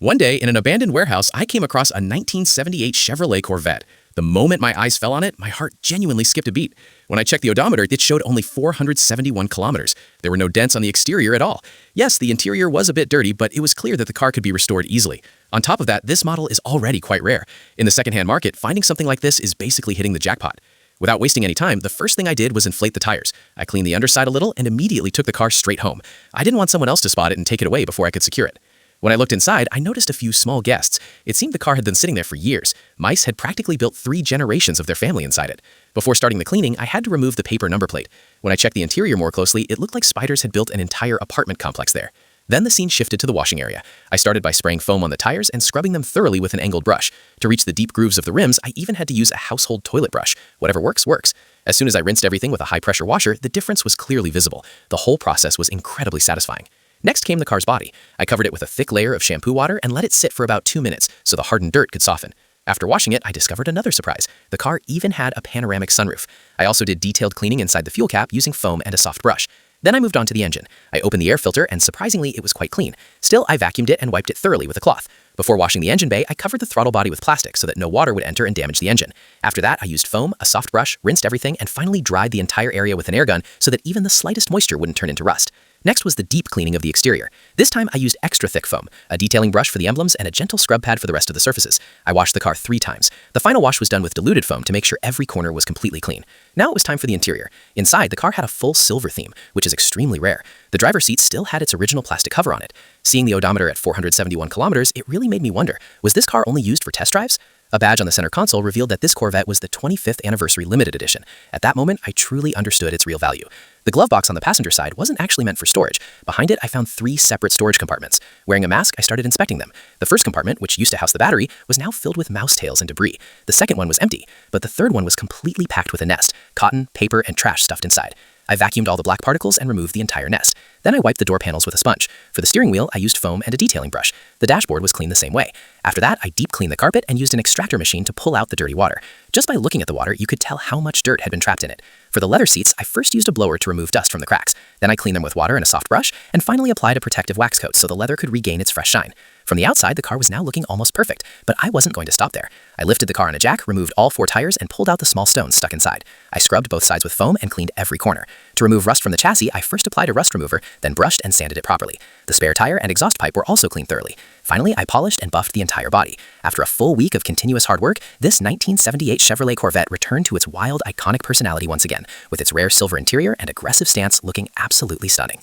One day, in an abandoned warehouse, I came across a 1978 Chevrolet Corvette. The moment my eyes fell on it, my heart genuinely skipped a beat. When I checked the odometer, it showed only 471 kilometers. There were no dents on the exterior at all. Yes, the interior was a bit dirty, but it was clear that the car could be restored easily. On top of that, this model is already quite rare. In the secondhand market, finding something like this is basically hitting the jackpot. Without wasting any time, the first thing I did was inflate the tires. I cleaned the underside a little and immediately took the car straight home. I didn't want someone else to spot it and take it away before I could secure it. When I looked inside, I noticed a few small guests. It seemed the car had been sitting there for years. Mice had practically built 3 generations of their family inside it. Before starting the cleaning, I had to remove the paper number plate. When I checked the interior more closely, it looked like spiders had built an entire apartment complex there. Then the scene shifted to the washing area. I started by spraying foam on the tires and scrubbing them thoroughly with an angled brush. To reach the deep grooves of the rims, I even had to use a household toilet brush. Whatever works, works. As soon as I rinsed everything with a high-pressure washer, the difference was clearly visible. The whole process was incredibly satisfying. Next came the car's body. I covered it with a thick layer of shampoo water and let it sit for about 2 minutes so the hardened dirt could soften. After washing it, I discovered another surprise. The car even had a panoramic sunroof. I also did detailed cleaning inside the fuel cap using foam and a soft brush. Then I moved on to the engine. I opened the air filter and surprisingly, it was quite clean. Still, I vacuumed it and wiped it thoroughly with a cloth. Before washing the engine bay, I covered the throttle body with plastic so that no water would enter and damage the engine. After that, I used foam, a soft brush, rinsed everything, and finally dried the entire area with an air gun so that even the slightest moisture wouldn't turn into rust. Next was the deep cleaning of the exterior. This time I used extra thick foam, a detailing brush for the emblems, and a gentle scrub pad for the rest of the surfaces. I washed the car 3 times. The final wash was done with diluted foam to make sure every corner was completely clean. Now it was time for the interior. Inside, the car had a full silver theme, which is extremely rare. The driver's seat still had its original plastic cover on it. Seeing the odometer at 471 kilometers, it really made me wonder, was this car only used for test drives? A badge on the center console revealed that this Corvette was the 25th anniversary limited edition. At that moment, I truly understood its real value. The glove box on the passenger side wasn't actually meant for storage. Behind it, I found 3 separate storage compartments. Wearing a mask, I started inspecting them. The first compartment, which used to house the battery, was now filled with mouse tails and debris. The second one was empty, but the third one was completely packed with a nest, cotton, paper, and trash stuffed inside. I vacuumed all the black particles and removed the entire nest. Then I wiped the door panels with a sponge. For the steering wheel, I used foam and a detailing brush. The dashboard was cleaned the same way. After that, I deep cleaned the carpet and used an extractor machine to pull out the dirty water. Just by looking at the water, you could tell how much dirt had been trapped in it. For the leather seats, I first used a blower to remove dust from the cracks. Then I cleaned them with water and a soft brush, and finally applied a protective wax coat so the leather could regain its fresh shine. From the outside, the car was now looking almost perfect, but I wasn't going to stop there. I lifted the car on a jack, removed all 4 tires, and pulled out the small stones stuck inside. I scrubbed both sides with foam and cleaned every corner. To remove rust from the chassis, I first applied a rust remover, then brushed and sanded it properly. The spare tire and exhaust pipe were also cleaned thoroughly. Finally, I polished and buffed the entire body. After a full week of continuous hard work, this 1978 Chevrolet Corvette returned to its wild, iconic personality once again, with its rare silver interior and aggressive stance looking absolutely stunning.